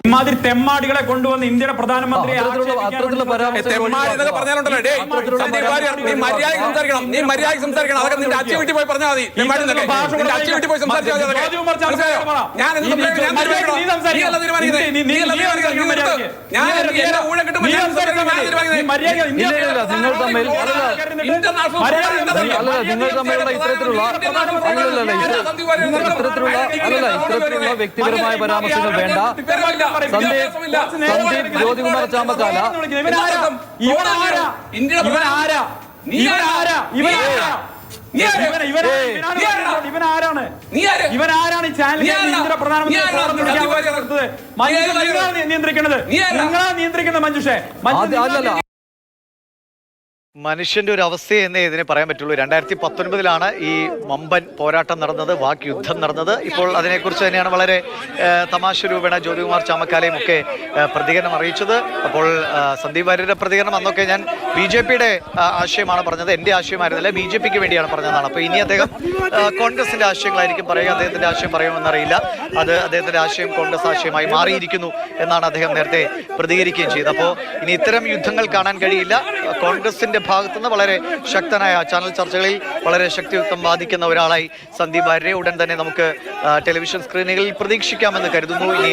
ഇമാതിരി തെമ്മാടികളെ കൊണ്ടുവന്ന് ഇന്ത്യയുടെ പ്രധാനമന്ത്രി ഇത്തരത്തിലുള്ള വ്യക്തിപരമായ പരാമർശങ്ങൾ വേണ്ട. സന്ദീപ് ജ്യോതികുമാർ ചാമക്കാല ഇവനാരാണ് നിയന്ത്രിക്കുന്നത്? നിങ്ങളാ നിയന്ത്രിക്കുന്നത് മഞ്ജുഷേ. മനുഷ്യന്റെ ഒരു അവസ്ഥയെന്നേ ഇതിനെ പറയാൻ പറ്റുള്ളൂ. 2019 ഈ വമ്പൻ പോരാട്ടം നടന്നത്, വാക്ക് യുദ്ധം നടന്നത്. ഇപ്പോൾ അതിനെക്കുറിച്ച് തന്നെയാണ് വളരെ തമാശ രൂപേണ ജ്യോതികുമാർ ചാമക്കാലയും ഒക്കെ പ്രതികരണം അറിയിച്ചത്. അപ്പോൾ സന്ദീപ് വാര്യരുടെ പ്രതികരണം അന്നൊക്കെ ഞാൻ BJPയുടെ ആശയമാണ് പറഞ്ഞത്, എൻ്റെ ആശയമായിരുന്നില്ല, BJPക്ക് വേണ്ടിയാണ് പറഞ്ഞതാണ്. അപ്പോൾ ഇനി അദ്ദേഹം കോൺഗ്രസിന്റെ ആശയങ്ങളായിരിക്കും പറയുക. അദ്ദേഹത്തിന്റെ ആശയം പറയുമെന്നറിയില്ല. അത് അദ്ദേഹത്തിന്റെ ആശയം കോൺഗ്രസ് ആശയമായി മാറിയിരിക്കുന്നു എന്നാണ് അദ്ദേഹം നേരത്തെ പ്രതികരിക്കുകയും ചെയ്തത്. അപ്പോൾ ഇനി ഇത്തരം യുദ്ധങ്ങൾ കാണാൻ കഴിയില്ല. കോൺഗ്രസിന്റെ ഭാഗത്തുനിന്ന് വളരെ ശക്തനായ ചാനൽ ചർച്ചകളിൽ വളരെ ശക്തിയുക്തം വാദിക്കുന്ന ഒരാളായി സന്ദീപ് വാര്യരെ ഉടൻ തന്നെ നമുക്ക് ടെലിവിഷൻ സ്ക്രീനുകളിൽ പ്രതീക്ഷിക്കാമെന്ന് കരുതുന്നു. ഇനി